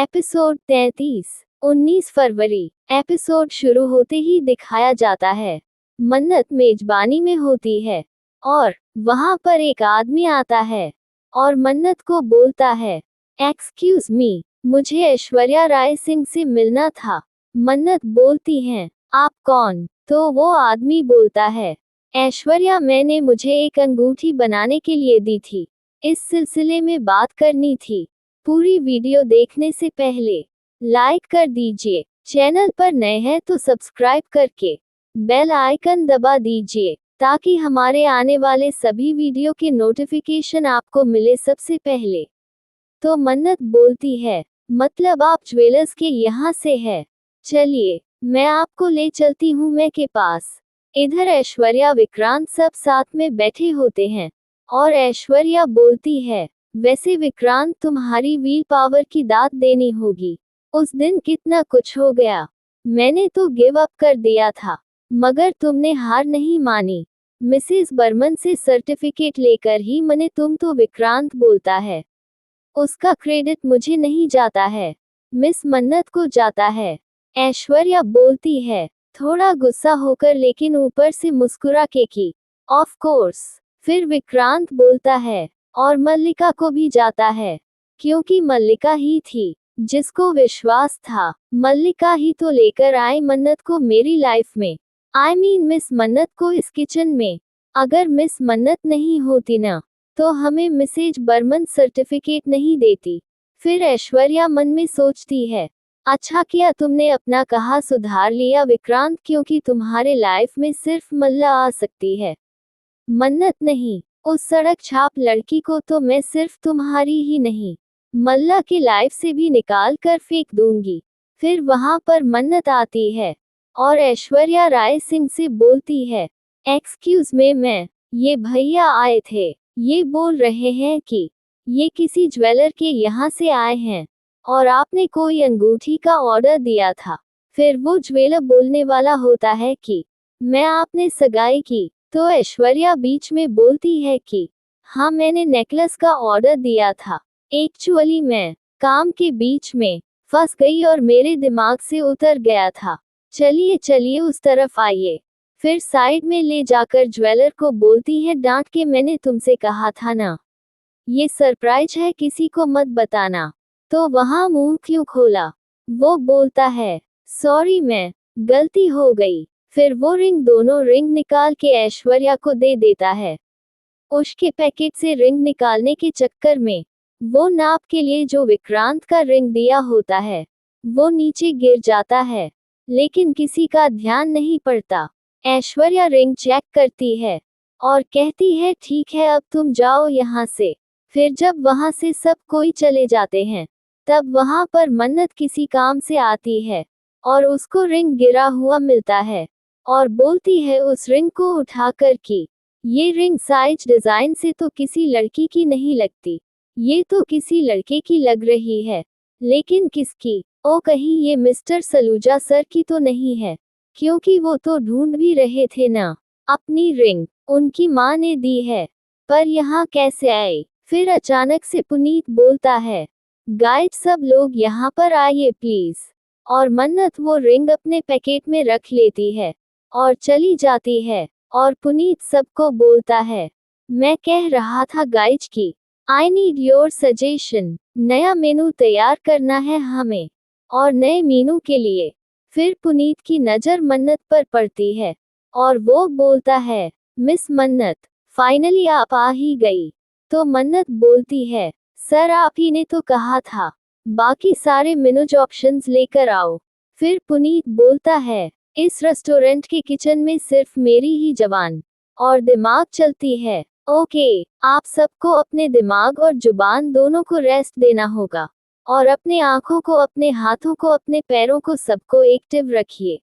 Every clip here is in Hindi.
एपिसोड 33। 19 फरवरी। एपिसोड शुरू होते ही दिखाया जाता है मन्नत मेजबानी में होती है और वहां पर एक आदमी आता है और मन्नत को बोलता है, एक्सक्यूज मी, मुझे ऐश्वर्या राय सिंह से मिलना था। मन्नत बोलती हैं, आप कौन? तो वो आदमी बोलता है, ऐश्वर्या, मैंने मुझे एक अंगूठी बनाने के लिए दी थी, इस सिलसिले में बात करनी थी। पूरी वीडियो देखने से पहले लाइक कर दीजिए, चैनल पर नए हैं तो सब्सक्राइब करके बेल आइकन दबा दीजिए ताकि हमारे आने वाले सभी वीडियो के नोटिफिकेशन आपको मिले सबसे पहले। तो मन्नत बोलती है, मतलब आप ज्वेलर्स के यहाँ से है? चलिए मैं आपको ले चलती हूँ मैं के पास। इधर ऐश्वर्या विक्रांत सब साथ में बैठे होते हैं और ऐश्वर्या बोलती है, वैसे विक्रांत, तुम्हारी व्हील पावर की दाद देनी होगी। उस दिन कितना कुछ हो गया, मैंने तो गिव अप कर दिया था मगर तुमने हार नहीं मानी। मिसेस बर्मन से सर्टिफिकेट लेकर ही मैंने तुम तो विक्रांत बोलता है, उसका क्रेडिट मुझे नहीं जाता है, मिस मन्नत को जाता है। ऐश्वर्या बोलती है, थोड़ा गुस्सा होकर लेकिन ऊपर से मुस्कुरा के कि ऑफ कोर्स। फिर विक्रांत बोलता है, और मल्लिका को भी जाता है, क्योंकि मल्लिका ही थी जिसको विश्वास था, मल्लिका ही तो लेकर आई मन्नत को मेरी लाइफ में। आई मीन मिस मन्नत को इस किचन में। अगर मिस मन्नत नहीं होती ना तो हमें मिसेज बर्मन सर्टिफिकेट नहीं देती। फिर ऐश्वर्या मन में सोचती है, अच्छा किया तुमने अपना कहा सुधार लिया विक्रांत, क्योंकि तुम्हारे लाइफ में सिर्फ मल्ला आ सकती है, मन्नत नहीं। उस सड़क छाप लड़की को तो मैं सिर्फ तुम्हारी ही नहीं, मल्ला की लाइफ से भी निकाल कर फेंक दूंगी। फिर वहां पर मन्नत आती है और ऐश्वर्या राय सिंह से बोलती है, एक्सक्यूज मी मैं, ये भैया आए थे, ये बोल रहे हैं कि ये किसी ज्वेलर के यहाँ से आए हैं और आपने कोई अंगूठी का ऑर्डर दिया था। फिर वो ज्वेलर बोलने वाला होता है कि मैं आपने सगाई की। तो ऐश्वर्या बीच में बोलती है कि हाँ, मैंने नेकलेस का ऑर्डर दिया था। एक्चुअली मैं काम के बीच में फंस गई और मेरे दिमाग से उतर गया था। चलिए चलिए उस तरफ आइए। फिर साइड में ले जाकर ज्वेलर को बोलती है, डांट के, मैंने तुमसे कहा था ना, ये सरप्राइज है, किसी को मत बताना। तो वहां मुंह क्यों खोला? वो बोलता है, सॉरी, मैं गलती हो गई। फिर वो दोनों रिंग निकाल के ऐश्वर्या को दे देता है। उसके पैकेट से रिंग निकालने के चक्कर में वो नाप के लिए जो विक्रांत का रिंग दिया होता है वो नीचे गिर जाता है, लेकिन किसी का ध्यान नहीं पड़ता। ऐश्वर्या रिंग चेक करती है और कहती है, ठीक है अब तुम जाओ यहाँ से। फिर जब वहां से सब कोई चले जाते हैं तब वहां पर मन्नत किसी काम से आती है और उसको रिंग गिरा हुआ मिलता है और बोलती है उस रिंग को उठाकर कि ये रिंग साइज डिजाइन से तो किसी लड़की की नहीं लगती, ये तो किसी लड़के की लग रही है, लेकिन किसकी? ओ कहीं ये मिस्टर सलूजा सर की तो नहीं है, क्योंकि वो तो ढूंढ भी रहे थे ना अपनी रिंग, उनकी माँ ने दी है, पर यहाँ कैसे आई? फिर अचानक से पुनीत बोलता है, गाइड सब लोग यहाँ पर आइए प्लीज। और मन्नत वो रिंग अपने पैकेट में रख लेती है और चली जाती है और पुनीत सबको बोलता है, मैं कह रहा था गाइज की आई नीड योर सजेशन, नया मेनू तैयार करना है हमें और नए मेनू के लिए। फिर पुनीत की नज़र मन्नत पर पड़ती है और वो बोलता है, मिस मन्नत, फाइनली आप आ ही गई। तो मन्नत बोलती है, सर आप ही ने तो कहा था बाकी सारे मेनूज ऑप्शंस लेकर आओ। फिर पुनीत बोलता है, इस रेस्टोरेंट के किचन में सिर्फ मेरी ही जबान और दिमाग चलती है। ओके, आप सबको अपने दिमाग और जुबान दोनों को रेस्ट देना होगा और अपने आंखों को, अपने हाथों को, अपने पैरों को, सबको एक्टिव रखिए,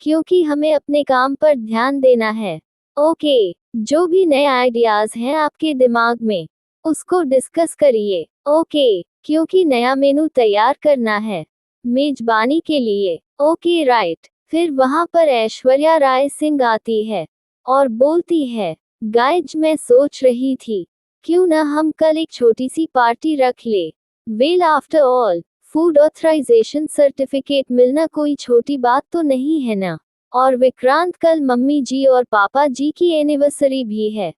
क्योंकि हमें अपने काम पर ध्यान देना है। ओके, जो भी नए आइडियाज हैं आपके दिमाग में उसको डिस्कस करिए। ओके, क्योंकि नया मेनू तैयार करना है मेजबानी के लिए। Okay right. फिर वहां पर ऐश्वर्या राय सिंह आती है और बोलती है, गाइज मैं सोच रही थी क्यों ना हम कल एक छोटी सी पार्टी रख ले। Well after all food authorization certificate मिलना कोई छोटी बात तो नहीं है ना। और विक्रांत, कल मम्मी जी और पापा जी की एनिवर्सरी भी है,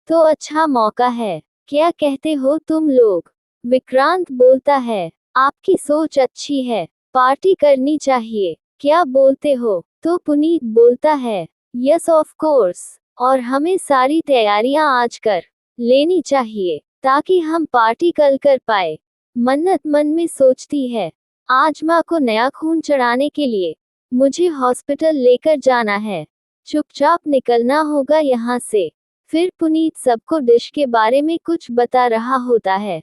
तो अच्छा मौका है। क्या कहते हो तुम लोग? विक्रांत बोलता है, आपकी सोच अच्छी है, पार्टी करनी चाहिए, क्या बोलते हो? तो पुनीत बोलता है, यस ऑफ कोर्स, और हमें सारी तैयारियां आज कर लेनी चाहिए ताकि हम पार्टी कल कर पाए। मन्नत मन में सोचती है, आज माँ को नया खून चढ़ाने के लिए मुझे हॉस्पिटल लेकर जाना है, चुपचाप निकलना होगा यहाँ से। फिर पुनीत सबको डिश के बारे में कुछ बता रहा होता है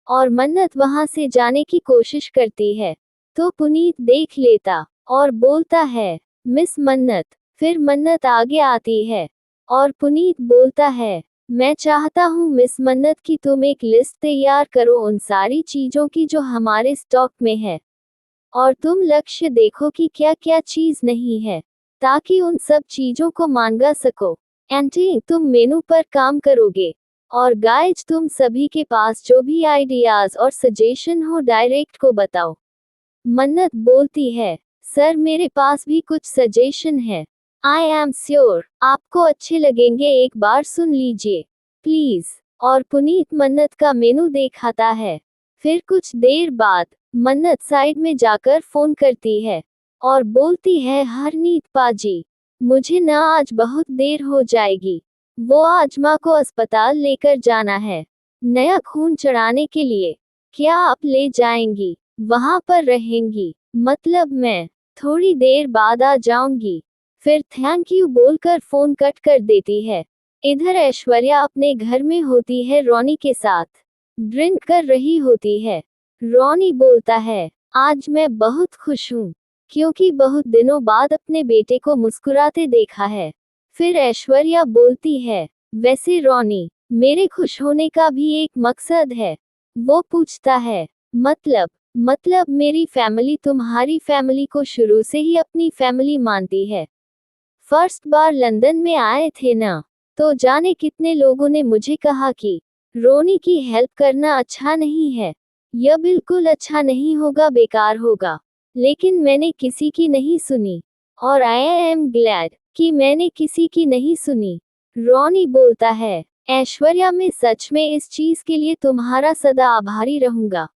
और मन्नत वहां से जाने की कोशिश करती है, तो पुनीत देख लेता और बोलता है, मिस मन्नत। फिर मन्नत आगे आती है और पुनीत बोलता है, मैं चाहता हूँ मिस मन्नत कि तुम एक लिस्ट तैयार करो उन सारी चीजों की जो हमारे स्टॉक में है, और तुम लक्ष्य देखो कि क्या क्या चीज नहीं है, ताकि उन सब चीजों को मांगा सको। एंटी, तुम मेनू पर काम करोगे, और गाइज, तुम सभी के पास जो भी आइडियाज और सजेशन हो डायरेक्ट को बताओ। मन्नत बोलती है, सर मेरे पास भी कुछ सजेशन है, आई एम श्योर आपको अच्छे लगेंगे, एक बार सुन लीजिए प्लीज। और पुनीत मन्नत का मेनू दिखाता है। फिर कुछ देर बाद मन्नत साइड में जाकर फोन करती है और बोलती है, हरनीत पाजी, मुझे ना आज बहुत देर हो जाएगी, वो आज माँ को अस्पताल लेकर जाना है नया खून चढ़ाने के लिए। क्या आप ले जाएंगी? वहां पर रहेंगी? मतलब मैं थोड़ी देर बाद आ जाऊंगी। फिर थैंक यू बोलकर फोन कट कर देती है। इधर ऐश्वर्या अपने घर में होती है, रोनी के साथ ड्रिंक कर रही होती है। रोनी बोलता है, आज मैं बहुत खुश हूँ क्योंकि बहुत दिनों बाद अपने बेटे को मुस्कुराते देखा है। फिर ऐश्वर्या बोलती है, वैसे रोनी, मेरे खुश होने का भी एक मकसद है। वो पूछता है, मतलब मेरी फैमिली तुम्हारी फैमिली को शुरू से ही अपनी फैमिली मानती है। फर्स्ट बार लंदन में आए थे ना, तो जाने कितने लोगों ने मुझे कहा कि रोनी की हेल्प करना अच्छा नहीं है, यह बिल्कुल अच्छा नहीं होगा, बेकार होगा, लेकिन मैंने किसी की नहीं सुनी, और आई एम ग्लैड कि मैंने किसी की नहीं सुनी। रोनी बोलता है, ऐश्वर्या, मैं सच में इस चीज के लिए तुम्हारा सदा आभारी रहूंगा।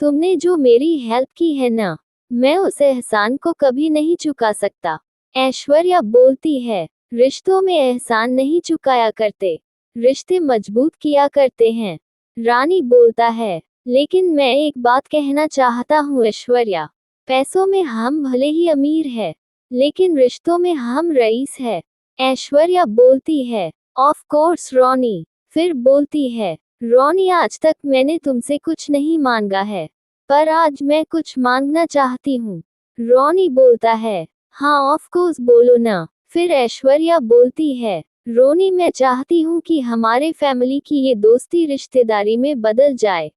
तुमने जो मेरी हेल्प की है ना, मैं उस एहसान को कभी नहीं चुका सकता। ऐश्वर्या बोलती है, रिश्तों में एहसान नहीं चुकाया करते, रिश्ते मजबूत किया करते हैं। रानी बोलता है, लेकिन मैं एक बात कहना चाहता हूँ ऐश्वर्या, पैसों में हम भले ही अमीर है, लेकिन रिश्तों में हम रईस है। ऐश्वर्या बोलती है, ऑफ कोर्स रोनी। फिर बोलती है, रोनी, आज तक मैंने तुमसे कुछ नहीं मांगा है, पर आज मैं कुछ मांगना चाहती हूँ। रोनी बोलता है, हाँ ऑफ कोर्स, बोलो ना। फिर ऐश्वर्या बोलती है, रोनी, मैं चाहती हूँ कि हमारे फैमिली की ये दोस्ती रिश्तेदारी में बदल जाए।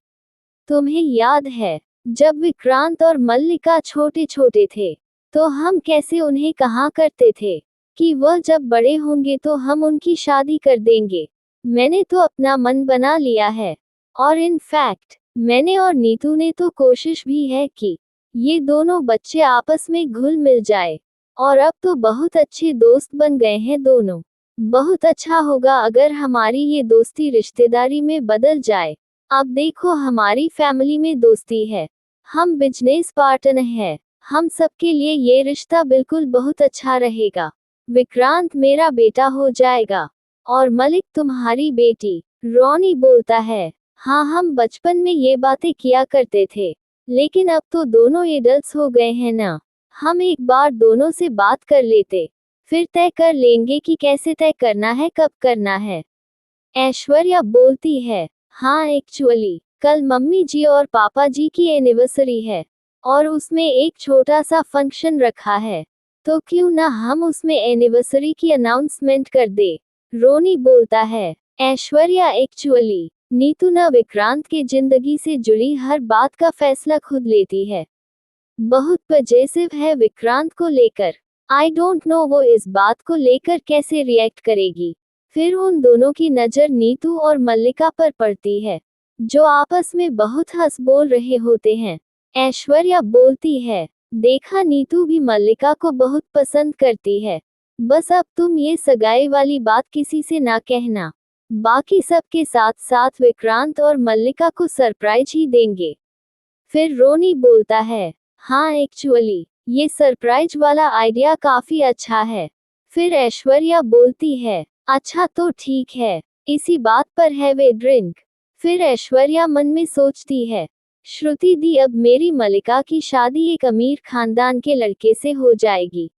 तुम्हें याद है जब विक्रांत और मल्लिका छोटे छोटे थे, तो हम कैसे उन्हें कहा करते थे कि वह जब बड़े होंगे तो हम उनकी शादी कर देंगे। मैंने तो अपना मन बना लिया है, और इन फैक्ट मैंने और नीतू ने तो कोशिश भी है कि ये दोनों बच्चे आपस में घुल मिल जाए, और अब तो बहुत अच्छे दोस्त बन गए हैं दोनों। बहुत अच्छा होगा अगर हमारी ये दोस्ती रिश्तेदारी में बदल जाए। अब देखो, हमारी फैमिली में दोस्ती है, हम बिजनेस पार्टनर हैं, हम सबके लिए ये रिश्ता बिल्कुल बहुत अच्छा रहेगा। विक्रांत मेरा बेटा हो जाएगा और मलिक तुम्हारी बेटी। रोनी बोलता है, हाँ, हम बचपन में ये बातें किया करते थे, लेकिन अब तो दोनों एडल्ट्स हो गए हैं ना, हम एक बार दोनों से बात कर लेते, फिर तय कर लेंगे कि कैसे तय करना है, कब करना है। ऐश्वर्या बोलती है, हाँ, एक्चुअली कल मम्मी जी और पापा जी की एनिवर्सरी है, और उसमें एक छोटा सा फंक्शन रखा है, तो क्यों ना हम उसमें एनिवर्सरी की अनाउंसमेंट कर दे। रोनी बोलता है, ऐश्वर्या, एक्चुअली नीतू न विक्रांत के जिंदगी से जुड़ी हर बात का फैसला खुद लेती है, बहुत पजेसिव है विक्रांत को लेकर। आई डोंट नो वो इस बात को लेकर कैसे रिएक्ट करेगी। फिर उन दोनों की नज़र नीतू और मल्लिका पर पड़ती है, जो आपस में बहुत हंस बोल रहे होते हैं। ऐश्वर्या बोलती है, देखा नीतू भी मल्लिका को बहुत पसंद करती है। बस अब तुम ये सगाई वाली बात किसी से ना कहना। बाकी सबके साथ साथ विक्रांत और मल्लिका को सरप्राइज ही देंगे। फिर रोनी बोलता है, हाँ एक्चुअली ये सरप्राइज वाला आइडिया काफी अच्छा है। फिर ऐश्वर्या बोलती है, अच्छा तो ठीक है, इसी बात पर हैव ए ड्रिंक। फिर ऐश्वर्या मन में सोचती है, श्रुति दी अब मेरी मल्लिका की शादी एक अमीर खानदान के लड़के से हो जाएगी,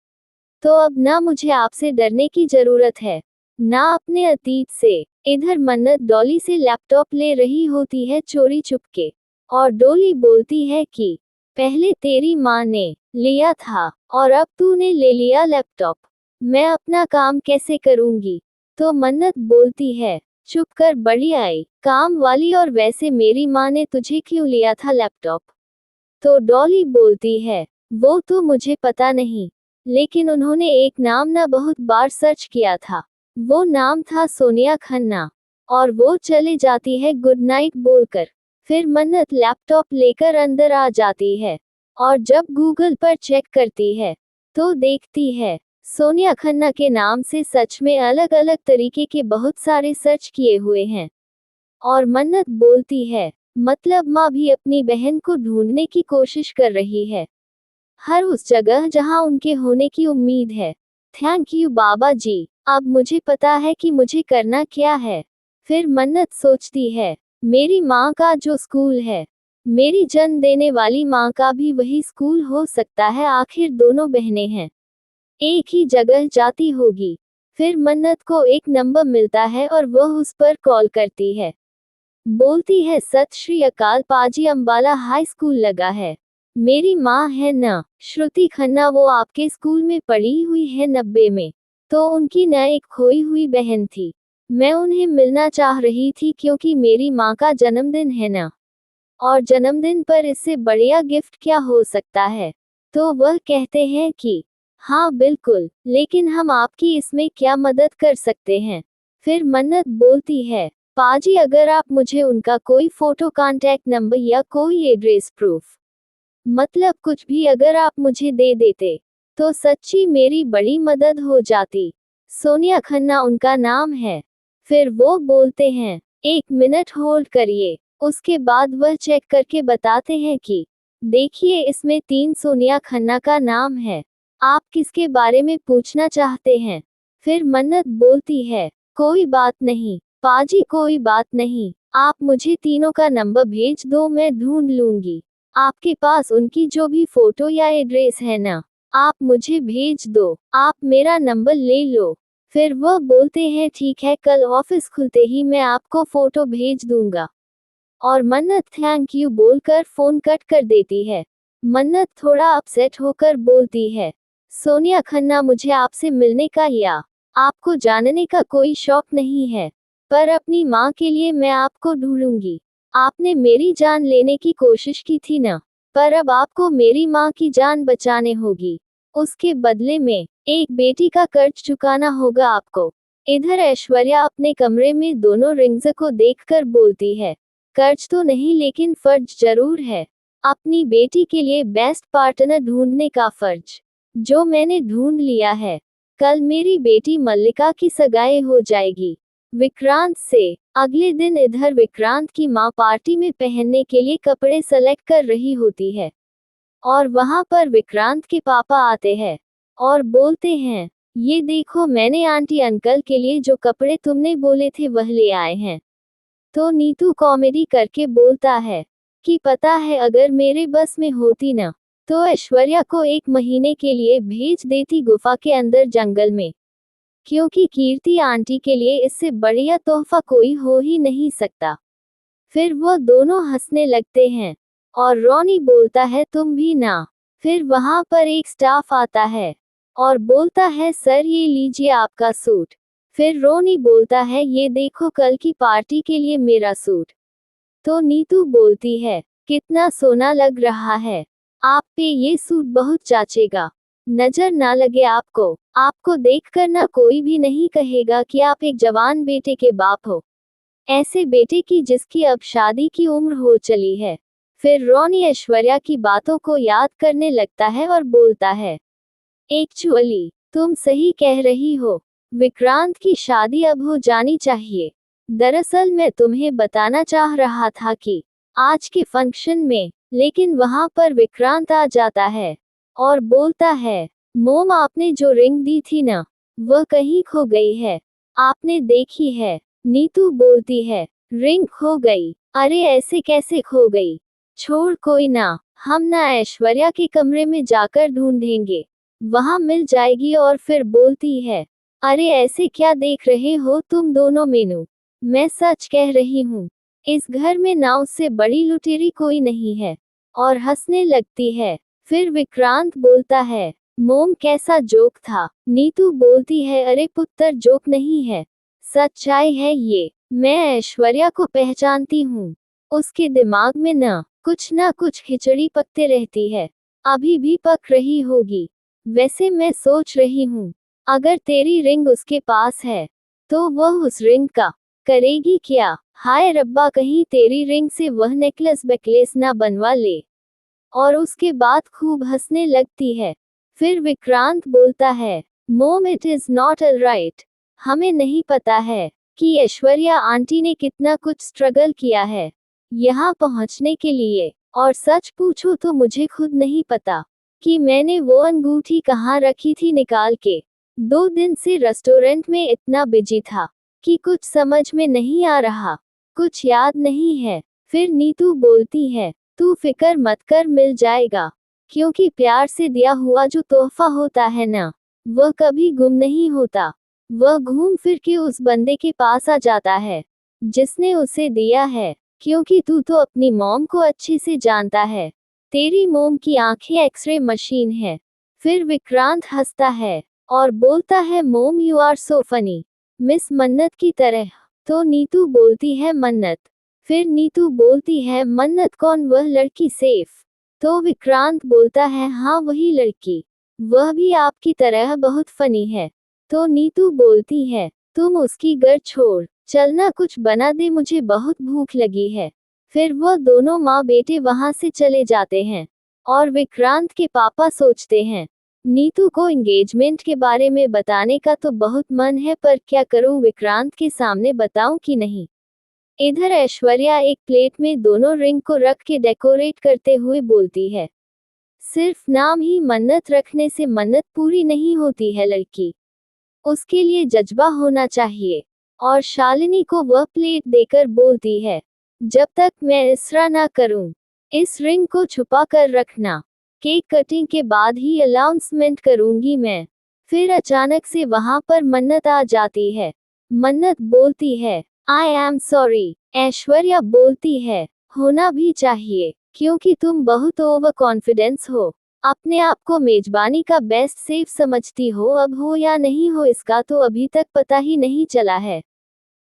तो अब ना मुझे आपसे डरने की जरूरत है, ना अपने अतीत से। इधर मन्नत डॉली से लैपटॉप ले रही होती है चोरी चुपके, और डॉली बोलती है कि पहले तेरी माँ ने लिया था और अब तूने ले लिया लैपटॉप, मैं अपना काम कैसे करूंगी। तो मन्नत बोलती है, चुप कर बड़ी आई काम वाली, और वैसे मेरी माँ ने तुझे क्यों लिया था लैपटॉप। तो डॉली बोलती है, वो तो मुझे पता नहीं, लेकिन उन्होंने एक नाम ना बहुत बार सर्च किया था, वो नाम था सोनिया खन्ना, और वो चले जाती है गुड नाइट बोलकर। फिर मन्नत लैपटॉप लेकर अंदर आ जाती है, और जब गूगल पर चेक करती है तो देखती है सोनिया खन्ना के नाम से सच में अलग अलग तरीके के बहुत सारे सर्च किए हुए हैं। और मन्नत बोलती है, मतलब माँ भी अपनी बहन को ढूंढने की कोशिश कर रही है, हर उस जगह जहाँ उनके होने की उम्मीद है। थैंक यू बाबा जी, अब मुझे पता है कि मुझे करना क्या है। फिर मन्नत सोचती है, मेरी माँ का जो स्कूल है, मेरी जन्म देने वाली माँ का भी वही स्कूल हो सकता है, आखिर दोनों बहनें हैं, एक ही जगह जाती होगी। फिर मन्नत को एक नंबर मिलता है और वह उस पर कॉल करती है, बोलती है, सत श्री अकाल पाजी, अंबाला हाई स्कूल लगा है, मेरी माँ है ना श्रुति खन्ना, वो आपके स्कूल में पढ़ी हुई है 90 में, तो उनकी न एक खोई हुई बहन थी, मैं उन्हें मिलना चाह रही थी क्योंकि मेरी माँ का जन्मदिन है ना, और जन्मदिन पर इससे बढ़िया गिफ्ट क्या हो सकता है। तो वह कहते हैं कि हाँ बिल्कुल, लेकिन हम आपकी इसमें क्या मदद कर सकते हैं। फिर मन्नत बोलती है, पाजी अगर आप मुझे उनका कोई फोटो, कांटेक्ट नंबर या कोई एड्रेस प्रूफ, मतलब कुछ भी अगर आप मुझे दे देते तो सच्ची मेरी बड़ी मदद हो जाती। सोनिया खन्ना उनका नाम है। फिर वो बोलते हैं, एक मिनट होल्ड करिए। उसके बाद वह चेक करके बताते हैं कि देखिए इसमें 3 सोनिया खन्ना का नाम है, आप किसके बारे में पूछना चाहते हैं। फिर मन्नत बोलती है, कोई बात नहीं पाजी, कोई बात नहीं, आप मुझे तीनों का नंबर भेज दो, मैं ढूंढ लूंगी। आपके पास उनकी जो भी फोटो या एड्रेस है ना, आप मुझे भेज दो, आप मेरा नंबर ले लो। फिर वह बोलते हैं, ठीक है, कल ऑफिस खुलते ही मैं आपको फोटो भेज दूंगा। और मन्नत थैंक यू बोलकर फोन कट कर देती है। मन्नत थोड़ा अपसेट होकर बोलती है, सोनिया खन्ना मुझे आपसे मिलने का या आपको जानने का कोई शौक नहीं है, पर अपनी माँ के लिए मैं आपको ढूंढूंगी। आपने मेरी जान लेने की कोशिश की थी ना, पर अब आपको मेरी माँ की जान बचाने होगी, उसके बदले में एक बेटी का कर्ज चुकाना होगा आपको। इधर ऐश्वर्या अपने कमरे में दोनों रिंग्स को देखकर बोलती है, कर्ज तो नहीं लेकिन फर्ज जरूर है, अपनी बेटी के लिए बेस्ट पार्टनर ढूंढने का फर्ज, जो मैंने ढूंढ लिया है। कल मेरी बेटी मल्लिका की सगाई हो जाएगी विक्रांत से। अगले दिन इधर विक्रांत की माँ पार्टी में पहनने के लिए कपड़े सेलेक्ट कर रही होती है, और वहां पर विक्रांत के पापा आते हैं और बोलते हैं, ये देखो मैंने आंटी अंकल के लिए जो कपड़े तुमने बोले थे वह ले आए हैं। तो नीतू कॉमेडी करके बोलता है कि पता है अगर मेरे बस में होती ना, तो ऐश्वर्या को 1 महीने के लिए भेज देती गुफा के अंदर जंगल में, क्योंकि कीर्ति आंटी के लिए इससे बढ़िया तोहफा कोई हो ही नहीं सकता। फिर वो दोनों हंसने लगते हैं, और रॉनी बोलता है, तुम भी ना। फिर वहां पर एक स्टाफ आता है और बोलता है, सर ये लीजिए आपका सूट। फिर रोनी बोलता है, ये देखो कल की पार्टी के लिए मेरा सूट। तो नीतू बोलती है, कितना सोना लग रहा है, आप पे ये सूट बहुत जचेगा, नजर ना लगे आपको, आपको देखकर ना कोई भी नहीं कहेगा कि आप एक जवान बेटे के बाप हो, ऐसे बेटे की जिसकी अब शादी की उम्र हो चली है। फिर रोनी ऐश्वर्या की बातों को याद करने लगता है और बोलता है, एक्चुअली तुम सही कह रही हो, विक्रांत की शादी अब हो जानी चाहिए। दरअसल मैं तुम्हें बताना चाह रहा था कि आज के फंक्शन में, लेकिन वहां पर विक्रांत आ जाता है और बोलता है, मोम आपने जो रिंग दी थी ना, वह कहीं खो गई है, आपने देखी है? नीतू बोलती है, रिंग खो गई? अरे ऐसे कैसे खो गई? छोड़ कोई ना, हम ना ऐश्वर्या के कमरे में जाकर ढूंढेंगे, वहां मिल जाएगी। और फिर बोलती है, अरे ऐसे क्या देख रहे हो तुम दोनों मीनू, मैं सच कह रही हूँ, इस घर में ना उससे बड़ी लुटेरी कोई नहीं है। और हंसने लगती है। फिर विक्रांत बोलता है, मोम कैसा जोक था? नीतू बोलती है, अरे पुत्र जोक नहीं है, सच्चाई है ये, मैं ऐश्वर्या को पहचानती हूँ, उसके दिमाग में ना कुछ खिचड़ी पकते रहती है, अभी भी पक रही होगी। वैसे मैं सोच रही हूँ, अगर तेरी रिंग उसके पास है, तो वह उस रिंग का करेगी क्या? हाय रब्बा, कहीं तेरी रिंग से वह नेकलेस बेकलेस ना बनवा ले। और उसके बाद खूब हंसने लगती है। फिर विक्रांत बोलता है, मोम it is not all right, हमें नहीं पता है कि ऐश्वर्या आंटी ने कितना कुछ स्ट्रगल किया है यहाँ पहुंचने के लिए। और सच पूछो तो मुझे खुद नहीं पता कि मैंने वो अंगूठी कहाँ रखी थी निकाल के। 2 दिन से रेस्टोरेंट में इतना बिजी था कि कुछ समझ में नहीं आ रहा, कुछ याद नहीं है। फिर नीतू बोलती है, तू फिक्र मत कर, मिल जाएगा, क्योंकि प्यार से दिया हुआ जो तोहफा होता है ना, वह कभी गुम नहीं होता, वह घूम फिर के उस बंदे के पास आ जाता है जिसने उसे दिया है। क्योंकि तू तो अपनी मॉम को अच्छे से जानता है, तेरी मोम की आंखें एक्सरे मशीन है। फिर विक्रांत हंसता है और बोलता है, mom you are so funny, miss Mannat की तरह। तो नीतू बोलती है, मन्नत? फिर नीतू बोलती है, मन्नत कौन, वह लड़की सेफ? तो विक्रांत बोलता है, हाँ वही लड़की, वह भी आपकी तरह बहुत फनी है। तो नीतू बोलती है, तुम उसकी गर छोड़, चलना कुछ बना दे, मुझे बहुत भूख लगी है। फिर वह दोनों माँ बेटे वहां से चले जाते हैं और विक्रांत के पापा सोचते हैं, नीतू को एंगेजमेंट के बारे में बताने का तो बहुत मन है, पर क्या करूं, विक्रांत के सामने बताऊं कि नहीं। इधर ऐश्वर्या एक प्लेट में दोनों रिंग को रख के डेकोरेट करते हुए बोलती है, सिर्फ नाम ही मन्नत रखने से मन्नत पूरी नहीं होती है लड़की, उसके लिए जज्बा होना चाहिए। और शालिनी को वह प्लेट देकर बोलती है, जब तक मैं इसरा ना करूं, इस रिंग को छुपा कर रखना, केक कटिंग के बाद ही अनाउंसमेंट करूंगी मैं। फिर अचानक से वहां पर मन्नत आ जाती है। मन्नत बोलती है, आई एम सॉरी। ऐश्वर्या बोलती है, होना भी चाहिए, क्योंकि तुम बहुत ओवर कॉन्फिडेंस हो, अपने आप को मेजबानी का बेस्ट सेफ समझती हो, अब हो या नहीं हो इसका तो अभी तक पता ही नहीं चला है।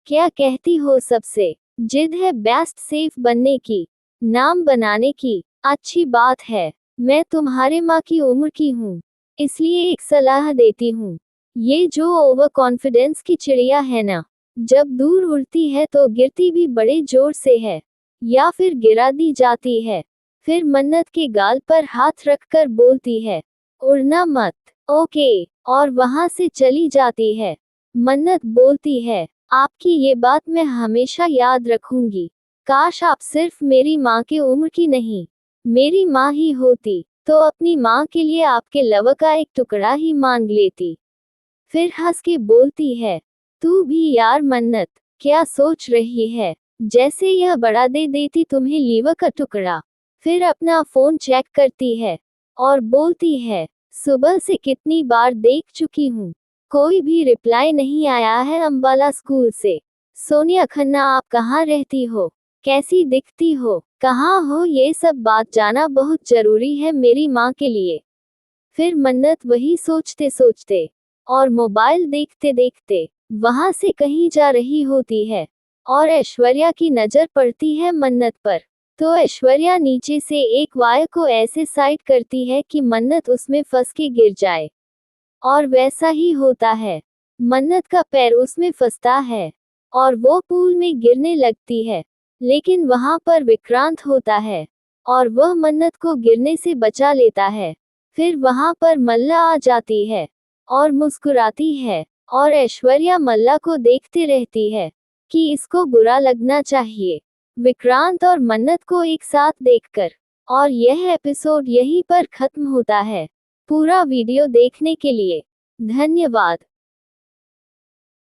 क्या कहती हो, सबसे जिद है बेस्ट सेफ बनने की, नाम बनाने की? अच्छी बात है, मैं तुम्हारे माँ की उम्र की हूँ, इसलिए एक सलाह देती हूँ, ये जो ओवर कॉन्फिडेंस की चिड़िया है ना, जब दूर उड़ती है तो गिरती भी बड़े जोर से है, या फिर गिरा दी जाती है। फिर मन्नत के गाल पर हाथ रखकर बोलती है, उड़ना मत, ओके। और वहां से चली जाती है। मन्नत बोलती है, आपकी ये बात मैं हमेशा याद रखूंगी, काश आप सिर्फ मेरी माँ की उम्र की नहीं, मेरी माँ ही होती, तो अपनी माँ के लिए आपके लव का एक टुकड़ा ही मांग लेती। फिर हंस के बोलती है, तू भी यार मन्नत, क्या सोच रही है, जैसे यह बड़ा दे देती तुम्हें लीवर का टुकड़ा। फिर अपना फोन चेक करती है और बोलती है, सुबह से कितनी बार देख चुकी हूँ, कोई भी रिप्लाई नहीं आया है अंबाला स्कूल से। सोनिया खन्ना, आप कहाँ रहती हो, कैसी दिखती हो, कहाँ हो, ये सब बात जाना बहुत जरूरी है मेरी माँ के लिए। फिर मन्नत वही सोचते सोचते और मोबाइल देखते देखते वहां से कहीं जा रही होती है और ऐश्वर्या की नजर पड़ती है मन्नत पर। तो ऐश्वर्या नीचे से एक वायर को ऐसे साइड करती है कि मन्नत उसमें फंस के गिर जाए। और वैसा ही होता है, मन्नत का पैर उसमें फंसता है और वो पूल में गिरने लगती है। लेकिन वहां पर विक्रांत होता है और वह मन्नत को गिरने से बचा लेता है। फिर वहां पर मल्ला आ जाती है और मुस्कुराती है और ऐश्वर्या मल्ला को देखते रहती है कि इसको बुरा लगना चाहिए विक्रांत और मन्नत को एक साथ देखकर। और यह एपिसोड यहीं पर खत्म होता है। पूरा वीडियो देखने के लिए धन्यवाद।